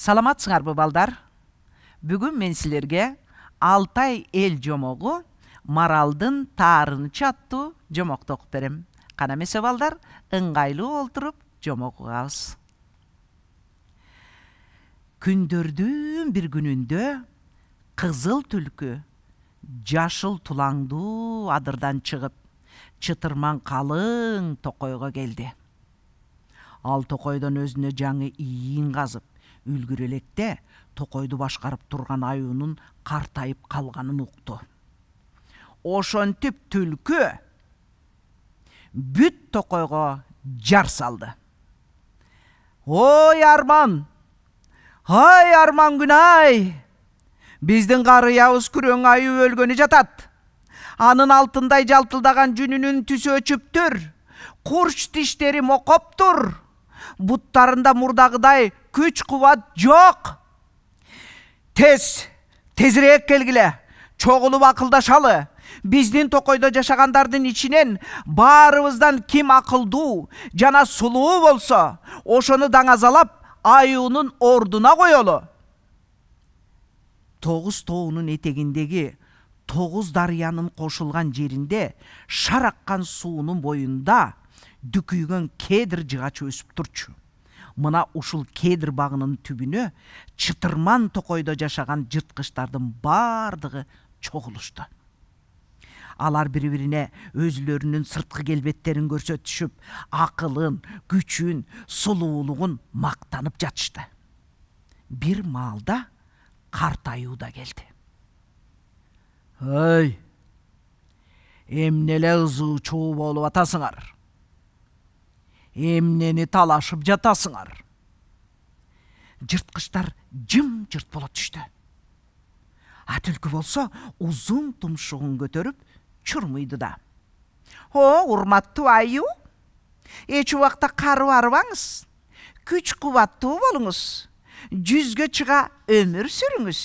Саламатсыңарбы балдар? Бүгүн мен силерге Алтай эл жомогу Маралдын таарынчы аттуу жомокту окуп берем. Кана эмесе балдар, ыңгайлуу олтуруп жомок угабыз. Күндөрдүн бир күнүндө кызыл түлкү жашыл тулаңдуу адырдан чыгып, чытырман калың токойго келди. Ал токойдон өзүнө жаңы ийин казып, үлгүр электе токойду башкарып турган аюунун картайып калганын укту. Ошентип түлкү бүт токойго жар салды. Ой Арман! Ай Арман күнай! Биздин карыябыз күрөң аю өлгөнү жатат. Анын алтындай жалтылдаган жүнүнүн түсү өчүптүр. Курч тиштери мокоптур. Буттарында мурдагыдай күч кубат жок. Тезирээк келгиле. Чогулуп акылдашалы. Биздин токойдо жашагандардын ичинен баарыбыздан ким акылдуу жана сулуу болсо, ошону даңазалап аюунун ордуна коелу. 9 тоонун этегиндеги 9 дарыянын кошулган жеринде шар аккан суунун боюнда дүкүйгөн кедир жыгач өсүп турчу. Мына ушул кедир багынын түбүнө чытырман токойдо жашаган жырткычтардын бардыгы чогулушту. Алар бири-бирине өзүлөрүнүн сырткы келбеттерин көрсөтүшүп, акылын, күчүн, сулуулугун мактанып жатышты. Бир маалда карт аюу да келди. Ой, эмне эле ызыучуу болуп атасыңар? Эмнени талашып жатасыңар? Жырткычтар жым-жырт боло түштү. А түлкү болсо узун тумшугун көтөрүп чурмуйду да. О, урматтуу аюу, эч убакта кары барбаңыз. Күч кубаттуу болуңуз. Жүзгө чыга өмүр сүрүңүз.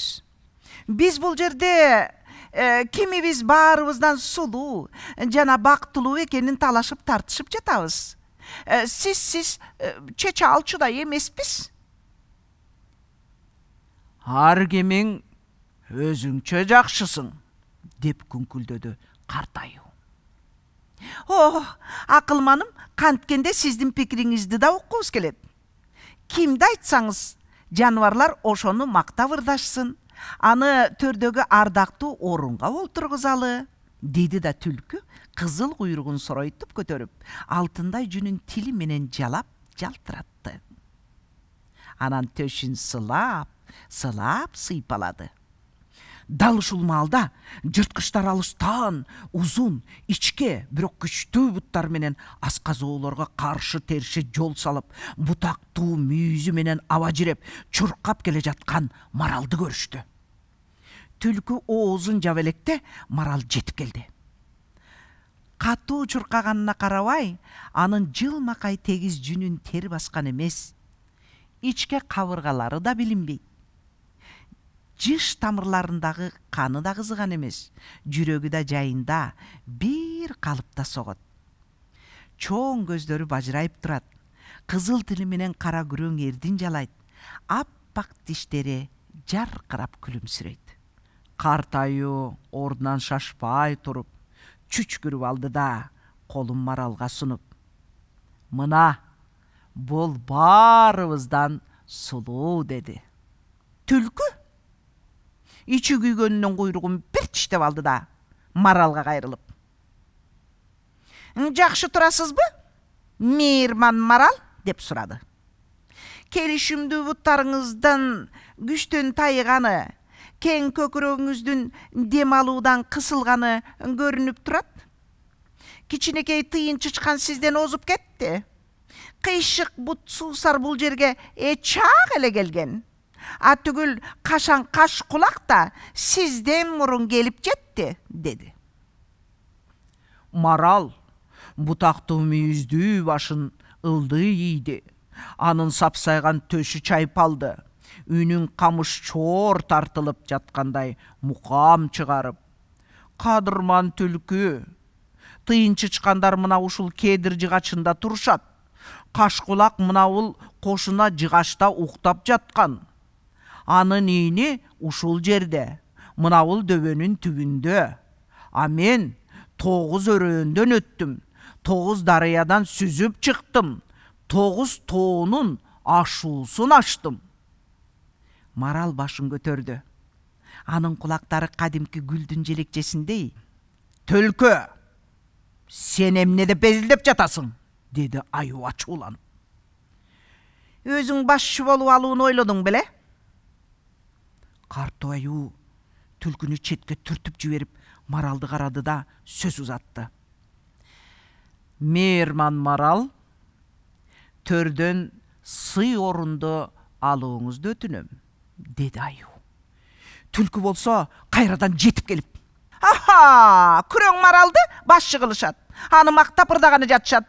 Биз бул жерде кимибиз баарыбыздан сулуу жана бактылуу экенин талашып тартышып жатабыз. Сиз чече алчудай эмеспиз. Ар кимиң өзүңчө жакшысың, деп күңкүлдөдү карт аюу. О, акылманым, канткенде сиздин пикириңизди да уккубуз келет. Кимди айтсаңыз, жаныбарлар ошону мактап ырдашсын, аны төрдөгү ардактуу орунга олтургузалы, деди да түлкү кызыл куйругун соройтуп көтөрүп, алтындай жүнүн тили менен жалап жалтыратты. Анан төшүн сылап сыйпалады. Дал ушул маалда жырткычтар алыстан узун, ичке, бирок күчтүү буттар менен асказоолорго каршы терше жол салып, бутактуу мүйүзү менен аба жиреп, чуркап келе жаткан маралды көрүштү. Түлкү оозун жаап электе марал жетип келди. Катуу чуркаганына карабай, анын жылмакай тегиз жүнүн тери баскан эмес. Ичке кабыргалары да билинбейт. Жыш тамырларындагы каны да кызыган эмес, жүрөгү да жайында, бир калыпта согот. Чоң көздөрү бажырайып турат, кызыл тили менен кара күрөң эрдин жалайт, аппак диштери жаркырап күлүмсүрөйт. Карт аюу ордунан шашпай туруп, чүчкүрүп алды да, колун маралга сунуп: "Мына, бул баарыбыздан сулуу", деди. Түлкү ичи күйгөнүнөн куйругун бир тиштеп алды да, маралга кайрылып: "Жакшы турасызбы, мейирман марал?" деп сурады. "Келишимдүү буттарыңыздын күчтөн тайганы, кең көкүрөгүңүздүн дем алуудан кысылганы көрүнүп турат. Кичинекей тыйын чычкан сизден озуп кетти. Кыйшык бут суусар бул жерге чак эле келген. А түгүл кашан каш кулак да сизден мурун келип жетти", деди. Марал бутактуу мүйүздүү башын ылдый ийди. Анын сапсайган төшү чайпалды. Үнүн камыш чоор тартылып жаткандай мукам чыгарып: "Кадырман түлкү, тыйын чычкандар мына ушул кедир жыгачында турушат. Кашкулак мынабул кошуна жыгачта уктап жаткан. Анын ийини ушул жерде, мынабул дөбөнүн түбүндө. А мен 9 өрөөндөн өттүм, 9 дарыядан сүзүп чыктым, 9 тоонун ашуусун аштым. Марал башын көтөрдү. Анын кулактары кадимки гүлдүн желекчесиндей. Төлкө, сен эмне деп безилдеп жатасың? Деди аюу ачууланып. Өзүң башчы болуп алууну ойлодуң беле? Карт аюу түлкүнү четке түртүп жиберип, Маралды карады да сөз узатты. Мээрман Марал, төрдөн сый орунду алууңузду өтүнөм, деди аюу. Түлкү болсо кайрадан жетип келип, аха, күрөң Маралды башчы кылышат. Аны мактап ырдаганы жатышат.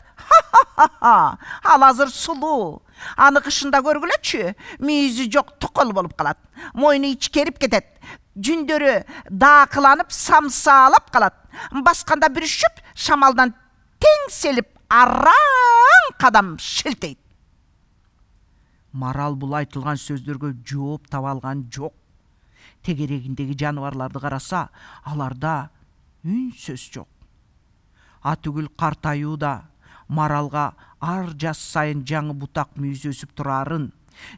Ал азыр сулуу. Аны кышында көргүлөчү, мүйүзү жок тукол болуп калат. Мойну ичкерип кетет. Жүндөрү даакыланып, самсаалап калат. Басканда бүрүшүп, шамалдан теңселип, араң кадам шилтейт. Марал бул айтылган сөздөргө жооп таба алган жок. Тегерегиндеги жаныбарларды караса, аларда үн сөз жок. Атүгүл карт аюу да Маралга ар жаз сайын жаңы бутак мүйүз өсүп турарын,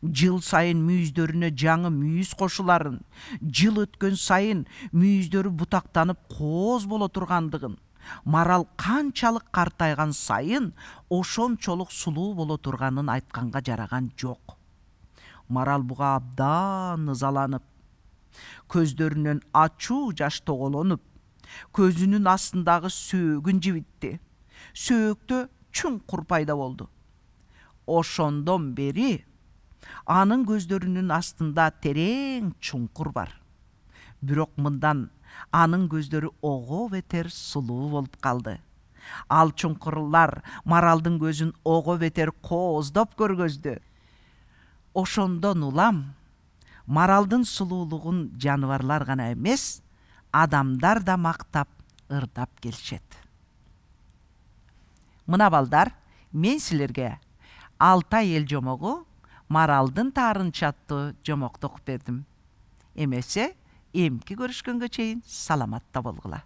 жыл сайын мүйүздөрүнө жаңы мүйүз кошуларын, жыл өткөн сайын мүйүздөрү бутактанып кооз боло тургандыгын, Марал канчалык картайган сайын ошончолук сулуу боло турганын айтканга жараган жок. Марал буга абдан ызаланып, көздөрүнөн ачуу жаш тоголонуп, көзүнүн астындагы сөөгүн жибитти. Сөөктө чуңкур пайда болду. Ошондон бери анын көздөрүнүн астында терең чуңкур бар. Бирок мындан анын көздөрү ого бетер сулуу болуп калды. Ал чуңкурлар Маралдын көзүн ого бетер кооздоп көргөздү. Ошондон улам Маралдын сулуулугун жаныбарлар гана эмес, адамдар да мактап, ырдап келишет. Мына балдар, мен силерге Алтай эл жомогу Маралдын таарынча аттуу жомокту окуп бердим. Эмесе, эмки көрүшкөнгө чейин саламатта болгула.